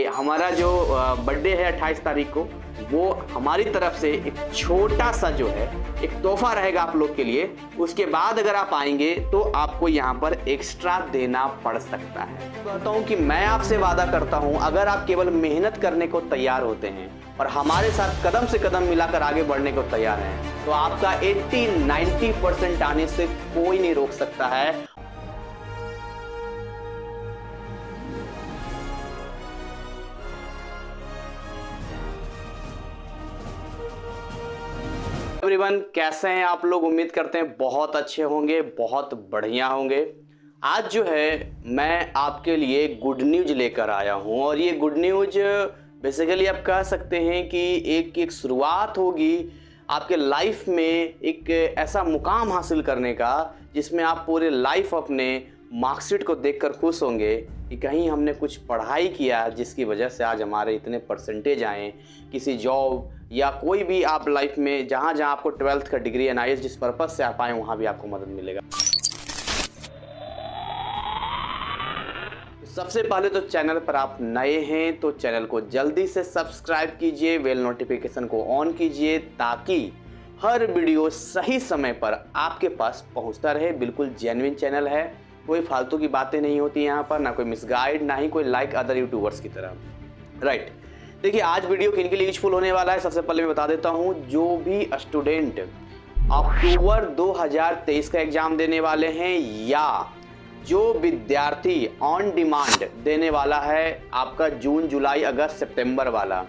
हमारा जो बर्थडे है 28 तारीख को, वो हमारी तरफ से एक छोटा सा जो है एक तोहफा रहेगा आप लोग के लिए। उसके बाद अगर आप आएंगे तो आपको यहाँ पर एक्स्ट्रा देना पड़ सकता है। कहता हूँ कि मैं आपसे वादा करता हूँ, अगर आप केवल मेहनत करने को तैयार होते हैं और हमारे साथ कदम से कदम मिलाकर आगे बढ़ने को तैयार हैं, तो आपका 80-90% आने से कोई नहीं रोक सकता है। एवरीवन, कैसे हैं आप लोग? उम्मीद करते हैं बहुत अच्छे होंगे, बहुत बढ़िया होंगे। आज जो है मैं आपके लिए गुड न्यूज लेकर आया हूं और ये गुड न्यूज बेसिकली आप कह सकते हैं कि एक शुरुआत होगी आपके लाइफ में एक ऐसा मुकाम हासिल करने का जिसमें आप पूरे लाइफ अपने मार्कशीट को देखकर खुश होंगे कि कहीं हमने कुछ पढ़ाई किया जिसकी वजह से आज हमारे इतने परसेंटेज आए। किसी जॉब या कोई भी आप लाइफ में जहाँ आपको 12th का डिग्री NIS जिस पर्पज से आप आए वहाँ भी आपको मदद मिलेगा। सबसे पहले तो चैनल पर आप नए हैं तो चैनल को जल्दी से सब्सक्राइब कीजिए, बेल नोटिफिकेशन को ऑन कीजिए ताकि हर वीडियो सही समय पर आपके पास पहुंचता रहे। बिल्कुल जेन्युइन चैनल है, कोई फालतू की बातें नहीं होती यहाँ पर, ना कोई मिसगाइड, ना ही कोई लाइक अदर यूट्यूबर्स की तरह। राइट, देखिए आज वीडियो किन के लिए यूजफुल होने वाला है सबसे पहले मैं बता देता हूँ। जो भी स्टूडेंट अक्टूबर 2023 का एग्जाम देने वाले हैं या जो विद्यार्थी ऑन डिमांड देने वाला है आपका जून, जुलाई, अगस्त, सितंबर वाला,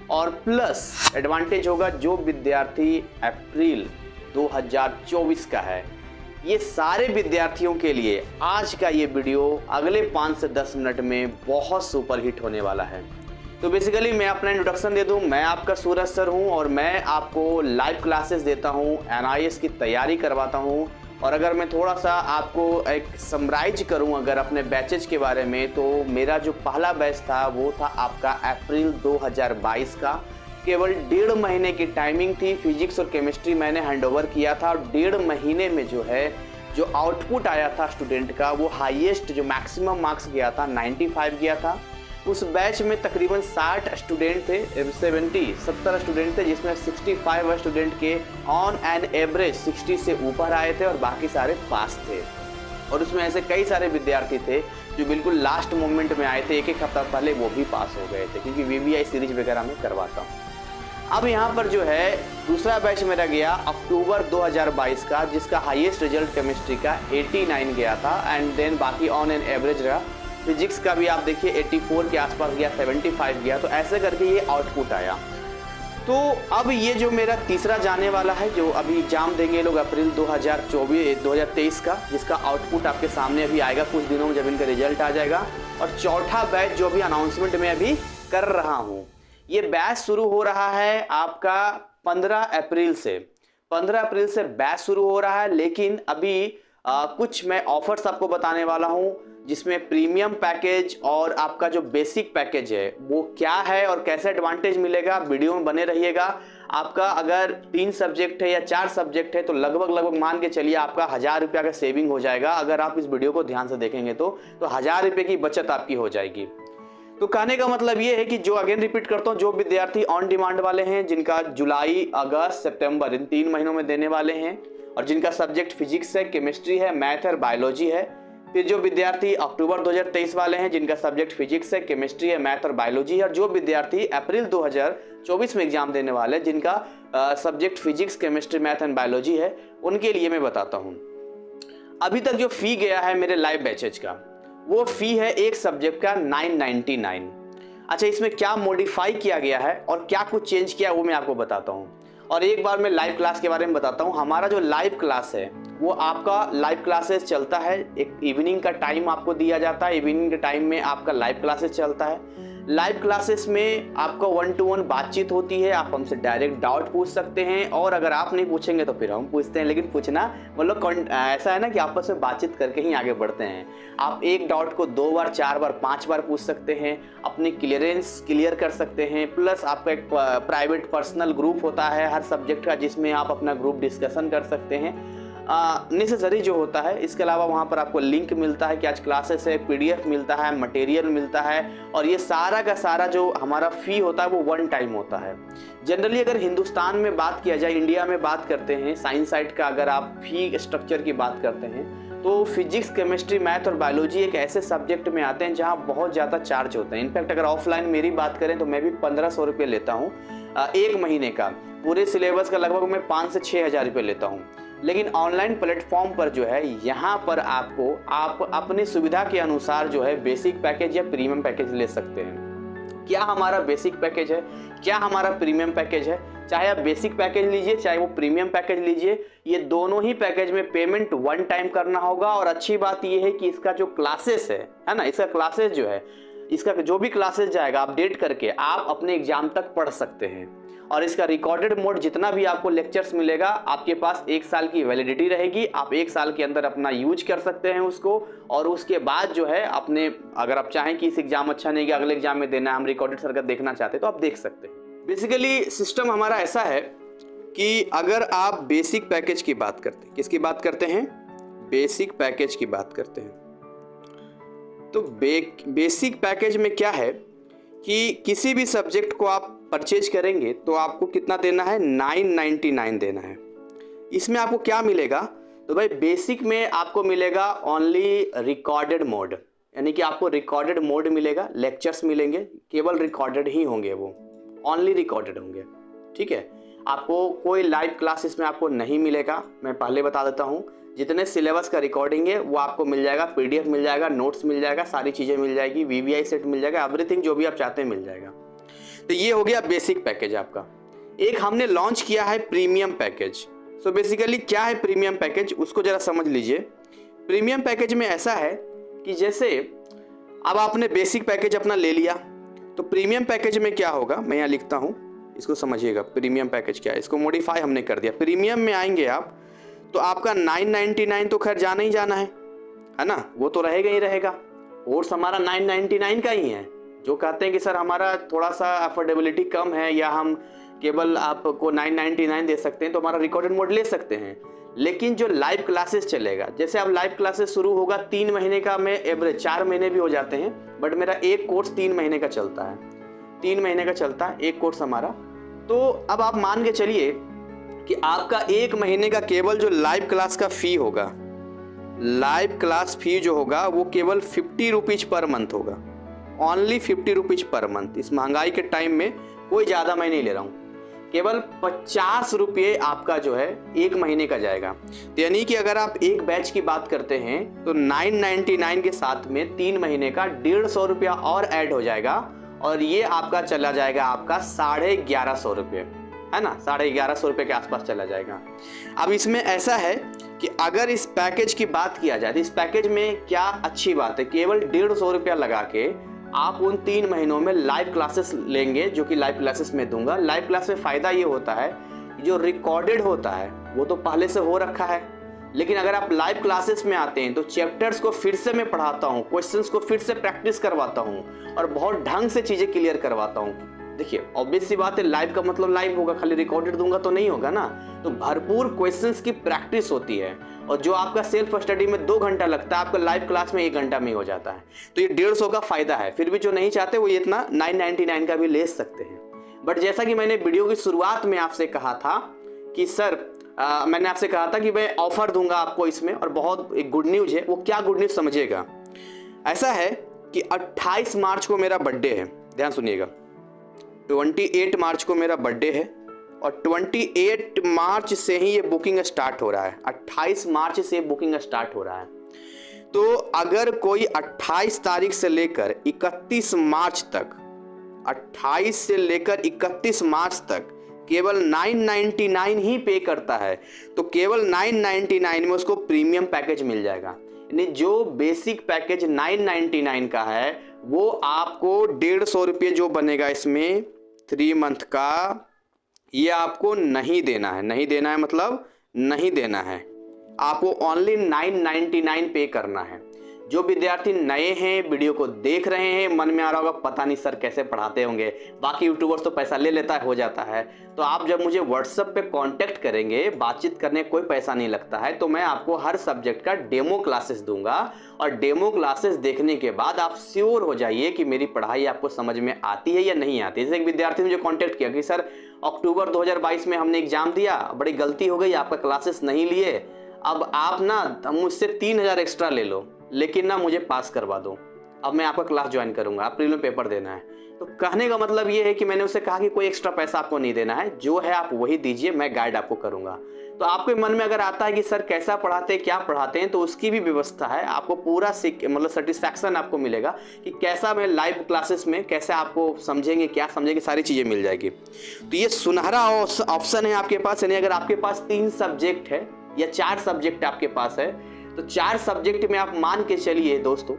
और प्लस एडवांटेज होगा जो विद्यार्थी अप्रैल 2024 का है, ये सारे विद्यार्थियों के लिए आज का ये वीडियो अगले 5 से 10 मिनट में बहुत सुपर हिट होने वाला है। तो बेसिकली मैं अपना इंट्रोडक्शन दे दूं, मैं आपका सूरज सर हूं और मैं आपको लाइव क्लासेस देता हूं, NIS की तैयारी करवाता हूं। और अगर मैं थोड़ा सा आपको एक समराइज करूं अगर अपने बैचेज के बारे में, तो मेरा जो पहला बैच था वो था आपका अप्रैल 2022 का। केवल 1.5 महीने की टाइमिंग थी। फिजिक्स और केमिस्ट्री मैंने हैंडओवर किया था और 1.5 महीने में जो है जो आउटपुट आया था स्टूडेंट का वो हाईएस्ट जो मैक्सिमम मार्क्स गया था 95 गया था। उस बैच में तकरीबन 60 स्टूडेंट थे, 70 स्टूडेंट थे, जिसमें 65 स्टूडेंट के ऑन एन एवरेज 60 से ऊपर आए थे और बाकी सारे पास थे। और उसमें ऐसे कई सारे विद्यार्थी थे जो बिल्कुल लास्ट मोमेंट में आए थे, एक हफ्ता पहले वो भी पास हो गए थे, क्योंकि VVI सीरीज वगैरह में करवाता हूँ। अब यहाँ पर जो है दूसरा बैच मेरा गया अक्टूबर 2022 का, जिसका हाईएस्ट रिजल्ट केमिस्ट्री का 89 गया था एंड देन बाकी ऑन एन एवरेज रहा। फिजिक्स का भी आप देखिए 84 के आसपास गया, 75 गया, तो ऐसे करके ये आउटपुट आया। तो अब ये जो मेरा तीसरा जाने वाला है जो अभी एग्जाम देंगे लोग अप्रैल 2023 का, जिसका आउटपुट आपके सामने अभी आएगा कुछ दिनों में जब इनका रिजल्ट आ जाएगा। और चौथा बैच जो अभी अनाउंसमेंट में अभी कर रहा हूँ, ये बैच शुरू हो रहा है आपका 15 अप्रैल से। 15 अप्रैल से बैच शुरू हो रहा है, लेकिन अभी कुछ मैं ऑफर्स आपको बताने वाला हूं जिसमें प्रीमियम पैकेज और आपका जो बेसिक पैकेज है वो क्या है और कैसे एडवांटेज मिलेगा, वीडियो में बने रहिएगा। आपका अगर 3 सब्जेक्ट है या 4 सब्जेक्ट है तो लगभग मान के चलिए आपका 1000 रुपया का सेविंग हो जाएगा। अगर आप इस वीडियो को ध्यान से देखेंगे तो 1000 रुपये की बचत आपकी हो जाएगी। तो कहने का मतलब ये है कि जो अगेन रिपीट करता हूँ, जो विद्यार्थी ऑन डिमांड वाले हैं जिनका जुलाई, अगस्त, सितंबर इन 3 महीनों में देने वाले हैं और जिनका सब्जेक्ट फिजिक्स है, केमिस्ट्री है, मैथ है और बायोलॉजी है। फिर जो विद्यार्थी अक्टूबर 2023 वाले हैं जिनका सब्जेक्ट फिजिक्स है, केमिस्ट्री है, मैथ और बायोलॉजी है, और जो विद्यार्थी अप्रैल 2024 में एग्जाम देने वाले हैं जिनका subject physics, chemistry, math and biology है, उनके लिए मैं बताता हूँ। अभी तक जो फी गया है मेरे लाइव बैचेज का वो फी है एक सब्जेक्ट का 999। अच्छा, इसमें क्या मॉडिफाई किया गया है और क्या कुछ चेंज किया वो मैं आपको बताता हूँ। और एक बार मैं लाइव क्लास के बारे में बताता हूँ। हमारा जो लाइव क्लास है वो आपका लाइव क्लासेस चलता है, एक इवनिंग का टाइम आपको दिया जाता है। इवनिंग के टाइम में आपका लाइव क्लासेस चलता है। लाइव क्लासेस में आपका 1-to-1 बातचीत होती है, आप हमसे डायरेक्ट डाउट पूछ सकते हैं और अगर आप नहीं पूछेंगे तो फिर हम पूछते हैं, लेकिन पूछना मतलब ऐसा है ना कि आपस में बातचीत करके ही आगे बढ़ते हैं। आप एक डाउट को 2 बार, 4 बार, 5 बार पूछ सकते हैं, अपनी क्लियरेंस क्लियर कर सकते हैं। प्लस आपका एक प्राइवेट पर्सनल ग्रुप होता है हर सब्जेक्ट का जिसमें आप अपना ग्रुप डिस्कशन कर सकते हैं। नेसेसरी जो होता है। इसके अलावा वहाँ पर आपको लिंक मिलता है कि आज क्लासेस है, PDF मिलता है, मटेरियल मिलता है, और ये सारा का सारा जो हमारा फ़ी होता है वो 1 टाइम होता है। जनरली अगर हिंदुस्तान में बात किया जाए, इंडिया में बात करते हैं, साइंस साइड का अगर आप फ़ी स्ट्रक्चर की बात करते हैं तो फिजिक्स, केमिस्ट्री, मैथ और बायोलॉजी एक ऐसे सब्जेक्ट में आते हैं जहाँ बहुत ज़्यादा चार्ज होते हैं। इनफैक्ट अगर ऑफलाइन मेरी बात करें तो मैं भी 1500 रुपये लेता हूँ 1 महीने का। पूरे सिलेबस का लगभग मैं 5 से 6 हज़ार रुपये लेता हूँ। लेकिन ऑनलाइन प्लेटफॉर्म पर जो है, यहाँ पर आप अपनी सुविधा के अनुसार जो है बेसिक पैकेज या प्रीमियम पैकेज ले सकते हैं। क्या हमारा बेसिक पैकेज है, क्या हमारा प्रीमियम पैकेज है, चाहे आप बेसिक पैकेज लीजिए चाहे वो प्रीमियम पैकेज लीजिए, ये दोनों ही पैकेज में पेमेंट 1 टाइम करना होगा। और अच्छी बात ये है कि इसका जो क्लासेस है ना, इसका क्लासेस जो है, इसका जो भी क्लासेस जाएगा अपडेट करके आप अपने एग्जाम तक पढ़ सकते हैं। और इसका रिकॉर्डेड मोड जितना भी आपको लेक्चर्स मिलेगा, आपके पास 1 साल की वैलिडिटी रहेगी। आप 1 साल के अंदर अपना यूज कर सकते हैं उसको, और उसके बाद जो है अपने, अगर आप चाहें कि इस एग्जाम अच्छा नहीं गया, अगले एग्जाम में देना है, हम रिकॉर्डेड सर्किट देखना चाहते हैं तो आप देख सकते हैं। बेसिकली सिस्टम हमारा ऐसा है कि अगर आप बेसिक पैकेज की बात करते हैं, किसकी बात करते हैं, बेसिक पैकेज की बात करते हैं, तो बेसिक पैकेज में क्या है कि किसी भी सब्जेक्ट को आप परचेज करेंगे तो आपको कितना देना है, 999 देना है। इसमें आपको क्या मिलेगा, तो भाई बेसिक में आपको मिलेगा ओनली रिकॉर्डेड मोड, यानी कि आपको रिकॉर्डेड मोड मिलेगा, लेक्चर्स मिलेंगे, केवल रिकॉर्डेड ही होंगे, वो ओनली रिकॉर्डेड होंगे। ठीक है, आपको कोई लाइव क्लास इसमें आपको नहीं मिलेगा। मैं पहले बता देता हूँ, जितने सिलेबस का रिकॉर्डिंग है वो आपको मिल जाएगा, PDF मिल जाएगा, नोट्स मिल जाएगा, सारी चीज़ें मिल जाएगी, VVI सेट मिल जाएगा, एवरीथिंग जो भी आप चाहते हैं मिल जाएगा। तो ये हो गया बेसिक पैकेज आपका। एक हमने लॉन्च किया है प्रीमियम पैकेज। सो बेसिकली क्या है प्रीमियम पैकेज, उसको जरा समझ लीजिए। प्रीमियम पैकेज में ऐसा है कि जैसे अब आपने बेसिक पैकेज अपना ले लिया, तो प्रीमियम पैकेज में क्या होगा, मैं यहाँ लिखता हूँ, इसको समझिएगा। प्रीमियम पैकेज क्या है, इसको मॉडिफाई हमने कर दिया। प्रीमियम में आएंगे आप तो आपका 999 तो खैर जाना ही जाना है ना, वो तो रहेगा ही रहेगा। कोर्स हमारा 999 का ही है। जो कहते हैं कि सर हमारा थोड़ा सा अफोर्डेबिलिटी कम है या हम केवल आपको 999 दे सकते हैं, तो हमारा रिकॉर्डेड मोड ले सकते हैं। लेकिन जो लाइव क्लासेस चलेगा, जैसे अब लाइव क्लासेस शुरू होगा 3 महीने का, मैं एवरेज 4 महीने भी हो जाते हैं, बट मेरा एक कोर्स 3 महीने का चलता है, 3 महीने का चलता है एक कोर्स हमारा। तो अब आप मान के चलिए कि आपका 1 महीने का केवल जो लाइव क्लास का फी होगा, लाइव क्लास फी जो होगा वो केवल 50 रुपीज पर मंथ होगा, ओनली 50 रुपीज पर मंथ। इस महंगाई के टाइम में कोई ज़्यादा मैं नहीं ले रहा हूँ, केवल 50 रुपये आपका जो है 1 महीने का जाएगा। तो यानी कि अगर आप एक बैच की बात करते हैं तो 999 के साथ में 3 महीने का 150 रुपया और ऐड हो जाएगा, और ये आपका चला जाएगा आपका 1150 रुपये, है ना, 1150 रुपये के आसपास चला जाएगा। अब इसमें ऐसा है कि अगर इस पैकेज की बात किया जाए तो इस पैकेज में क्या अच्छी बात है, केवल 150 रुपया लगा के आप उन 3 महीनों में लाइव क्लासेस लेंगे, जो कि लाइव क्लासेस में दूंगा। लाइव क्लास में फ़ायदा ये होता है कि जो रिकॉर्डेड होता है वो तो पहले से हो रखा है, लेकिन अगर आप लाइव क्लासेस में आते हैं तो चैप्टर्स को फिर से मैं पढ़ाता हूँ, क्वेश्चंस को फिर से प्रैक्टिस करवाता हूँ और बहुत ढंग से चीज़ें क्लियर करवाता हूँ। देखिए ऑब्वियस सी बात है, लाइव का मतलब लाइव होगा, खाली रिकॉर्डेड दूंगा तो नहीं होगा ना। तो भरपूर क्वेश्चंस की प्रैक्टिस होती है, और जो आपका सेल्फ स्टडी में 2 घंटा लगता है, आपका लाइव क्लास में 1 घंटा में ही हो जाता है। तो ये 150 का फायदा है। फिर भी जो नहीं चाहते वो ये इतना 999 का भी ले सकते हैं। बट जैसा कि मैंने वीडियो की शुरुआत में आपसे कहा था कि सर मैंने आपसे कहा था कि मैं ऑफर दूंगा आपको इसमें, और बहुत एक गुड न्यूज है। वो क्या गुड न्यूज समझिएगा। ऐसा है कि 28 मार्च को मेरा बर्थडे है, ध्यान सुनिएगा। 28 मार्च को मेरा बर्थडे है और 28 मार्च से ही ये बुकिंग स्टार्ट हो रहा है। 28 मार्च से बुकिंग स्टार्ट हो रहा है। तो अगर कोई 28 तारीख से लेकर 31 मार्च तक, 28 से लेकर 31 मार्च तक केवल 999 ही पे करता है, तो केवल 999 में उसको प्रीमियम पैकेज मिल जाएगा। यानी जो बेसिक पैकेज 999 का है वो आपको 150 रुपये जो बनेगा इसमें 3 मंथ का, ये आपको नहीं देना है। नहीं देना है मतलब नहीं देना है, आपको ओनली 999 पे करना है। जो विद्यार्थी नए हैं, वीडियो को देख रहे हैं, मन में आ रहा होगा पता नहीं सर कैसे पढ़ाते होंगे, बाकी यूट्यूबर्स तो पैसा ले लेता है, हो जाता है। तो आप जब मुझे व्हाट्सएप पे कांटेक्ट करेंगे, बातचीत करने कोई पैसा नहीं लगता है, तो मैं आपको हर सब्जेक्ट का डेमो क्लासेस दूंगा और डेमो क्लासेस देखने के बाद आप श्योर हो जाइए कि मेरी पढ़ाई आपको समझ में आती है या नहीं आती। जैसे एक विद्यार्थी ने मुझे कॉन्टेक्ट किया कि सर अक्टूबर 2022 में हमने एग्जाम दिया, बड़ी गलती हो गई, आपका क्लासेस नहीं लिए, अब आप ना मुझसे 3000 एक्स्ट्रा ले लो, लेकिन ना मुझे पास करवा दो, अब मैं आपका क्लास ज्वाइन करूंगा, आप प्रीलिम पेपर देना है। तो कहने का मतलब ये है कि मैंने उसे कहा कि कोई एक्स्ट्रा पैसा आपको नहीं देना है, जो है आप वही दीजिए, मैं गाइड आपको करूंगा। तो आपके मन में अगर आता है कि सर कैसा पढ़ाते हैं, क्या पढ़ाते हैं, तो उसकी भी व्यवस्था है, आपको पूरा मतलब सेटिस्फैक्शन आपको मिलेगा कि कैसा मैं लाइव क्लासेस में कैसे आपको समझेंगे, क्या समझेंगे, सारी चीज़ें मिल जाएगी। तो ये सुनहरा ऑप्शन है आपके पास। यानी अगर आपके पास 3 सब्जेक्ट है या 4 सब्जेक्ट आपके पास है, तो 4 सब्जेक्ट में आप मान के चलिए दोस्तों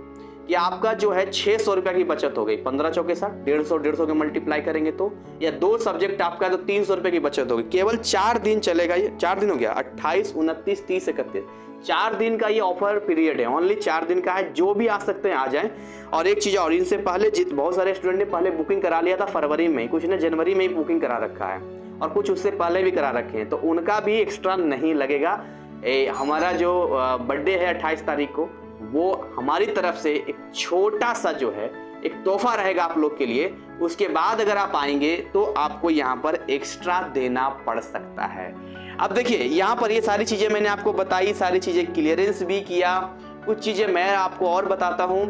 कि आपका जो है 600 रुपये की बचत हो गई। 15 चौके 60, 150 के मल्टीप्लाई करेंगे तो, या 2 सब्जेक्ट आपका तो 300 रुपये की बचत होगी। केवल 4 दिन चलेगा ये, 4 दिन हो गया, 28, 29, 30, 31, 4 दिन का ये ऑफर पीरियड है, ओनली 4 दिन का है। जो भी आ सकते हैं आ जाएं। और एक चीज़ और, इनसे पहले बहुत सारे स्टूडेंट ने पहले बुकिंग करा लिया था फरवरी में, कुछ ने जनवरी में ही बुकिंग करा रखा है और कुछ उससे पहले भी करा रखे हैं, तो उनका भी एक्स्ट्रा नहीं लगेगा। हमारा जो बर्थडे है 28 तारीख को, वो हमारी तरफ से एक छोटा सा जो है एक तोहफा रहेगा आप लोग के लिए। उसके बाद अगर आप आएंगे तो आपको यहाँ पर एक्स्ट्रा देना पड़ सकता है। अब देखिए यहाँ पर ये सारी चीजें मैंने आपको बताई, सारी चीजें क्लियरेंस भी किया। कुछ चीजें मैं आपको और बताता हूँ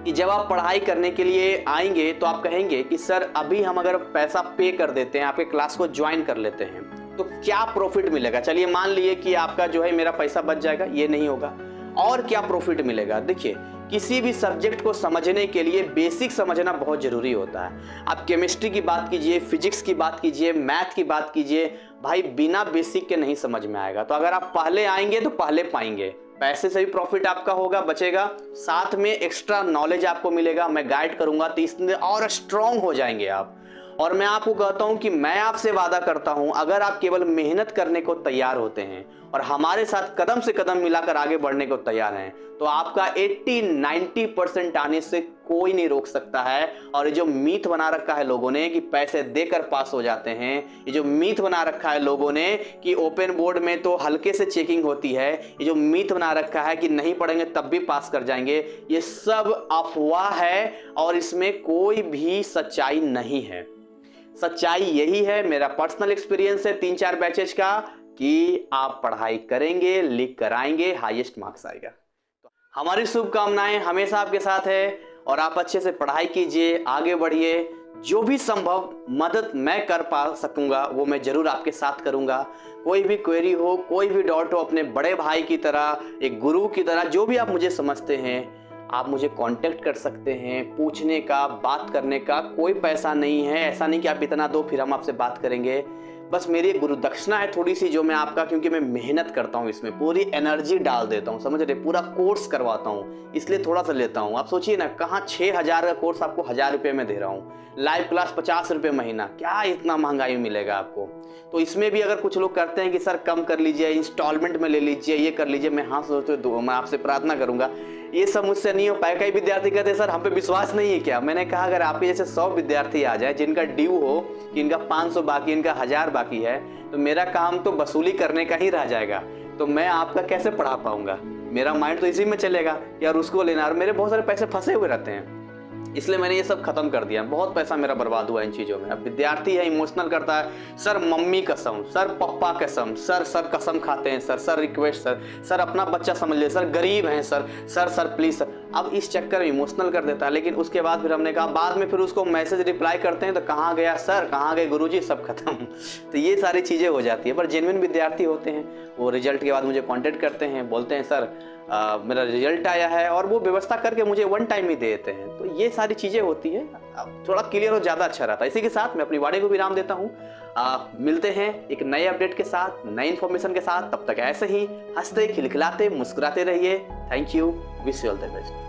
कि जब आप पढ़ाई करने के लिए आएंगे तो आप कहेंगे कि सर अभी हम अगर पैसा पे कर देते हैं, आपके क्लास को ज्वाइन कर लेते हैं, तो क्या प्रॉफिट मिलेगा। चलिए मान लिए कि आपका जो है मेरा पैसा बच जाएगा, ये नहीं होगा। और क्या प्रॉफिट मिलेगा। देखिए किसी भी सब्जेक्ट को समझने के लिए बेसिक समझना बहुत जरूरी होता है। आप केमिस्ट्री की बात कीजिए, फिजिक्स की बात कीजिए, मैथ की बात कीजिए, भाई बिना बेसिक के नहीं समझ में आएगा। तो अगर आप पहले आएंगे तो पहले पाएंगे, पैसे से भी प्रॉफिट आपका होगा, बचेगा, साथ में एक्स्ट्रा नॉलेज आपको मिलेगा, मैं गाइड करूंगा, 30 दिन और स्ट्रांग हो जाएंगे आप। और मैं आपको कहता हूं कि मैं आपसे वादा करता हूं, अगर आप केवल मेहनत करने को तैयार होते हैं और हमारे साथ कदम से कदम मिलाकर आगे बढ़ने को तैयार हैं, तो आपका 80-90% आने से कोई नहीं रोक सकता है। और ये जो मीथ बना रखा है लोगों ने कि पैसे देकर पास हो जाते हैं, ये जो मीथ बना रखा है लोगों ने कि ओपन बोर्ड में तो हल्के से चेकिंग होती है, ये जो मीथ बना रखा है कि नहीं पढ़ेंगे तब भी पास कर जाएंगे, ये सब अफवाह है और इसमें कोई भी सच्चाई नहीं है। सच्चाई यही है, मेरा पर्सनल एक्सपीरियंस है 3-4 बैचेज का, कि आप पढ़ाई करेंगे, लिख कर आएंगे, हाईएस्ट मार्क्स आएगा। तो हमारी शुभकामनाएं हमेशा आपके साथ है और आप अच्छे से पढ़ाई कीजिए, आगे बढ़िए। जो भी संभव मदद मैं कर पा सकूंगा वो मैं जरूर आपके साथ करूंगा। कोई भी क्वेरी हो, कोई भी डाउट हो, अपने बड़े भाई की तरह, एक गुरु की तरह, जो भी आप मुझे समझते हैं, आप मुझे कांटेक्ट कर सकते हैं। पूछने का, बात करने का कोई पैसा नहीं है। ऐसा नहीं कि आप इतना दो फिर हम आपसे बात करेंगे। बस मेरी गुरु दक्षिणा है थोड़ी सी, जो मैं आपका, क्योंकि मैं मेहनत करता हूँ, इसमें पूरी एनर्जी डाल देता हूँ, समझ रहे, पूरा कोर्स करवाता हूँ, इसलिए थोड़ा सा लेता हूँ। आप सोचिए ना, कहाँ 6000 का कोर्स आपको 1000 रुपये में दे रहा हूँ, लाइव क्लास 50 रुपये महीना, क्या इतना महंगाई मिलेगा आपको। तो इसमें भी अगर कुछ लोग करते हैं कि सर कम कर लीजिए, इंस्टॉलमेंट में ले लीजिए, ये कर लीजिए, मैं हाँ सोचते दो, मैं आपसे प्रार्थना करूंगा, ये सब मुझसे नहीं हो पाएगा। कई विद्यार्थी कहते हैं सर हम पे विश्वास नहीं है क्या। मैंने कहा अगर आपके जैसे 100 विद्यार्थी आ जाए जिनका ड्यू हो कि इनका 500 बाकी, इनका 1000 बाकी है, तो मेरा काम तो वसूली करने का ही रह जाएगा। तो मैं आपका कैसे पढ़ा पाऊंगा। मेरा माइंड तो इसी में चलेगा यार उसको लेना, और मेरे बहुत सारे पैसे फंसे हुए रहते हैं, इसलिए मैंने ये सब खत्म कर दिया। बहुत पैसा मेरा बर्बाद हुआ इन चीज़ों में। अब विद्यार्थी है इमोशनल करता है, सर मम्मी कसम, सर पापा कसम, सर कसम खाते हैं, सर रिक्वेस्ट, सर अपना बच्चा समझ ले, सर गरीब हैं, सर प्लीज सर। अब इस चक्कर में इमोशनल कर देता है। लेकिन उसके बाद फिर हमने कहा, बाद में फिर उसको मैसेज रिप्लाई करते हैं तो कहाँ गया सर, कहाँ गए गुरुजी, सब खत्म। तो ये सारी चीज़ें हो जाती है। पर जेन्युइन विद्यार्थी होते हैं, वो रिजल्ट के बाद मुझे कॉन्टेक्ट करते हैं, बोलते हैं सर मेरा रिजल्ट आया है, और वो व्यवस्था करके मुझे 1 टाइम ही दे देते हैं। तो ये सारी चीज़ें होती है। अब थोड़ा क्लियर हो ज़्यादा अच्छा रहता है। इसी के साथ मैं अपनी वाणी को विराम देता हूँ। मिलते हैं एक नए अपडेट के साथ, नई इन्फॉर्मेशन के साथ। तब तक ऐसे ही हंसते, खिलखिलाते, मुस्कुराते रहिए। Thank you, wish you all the best.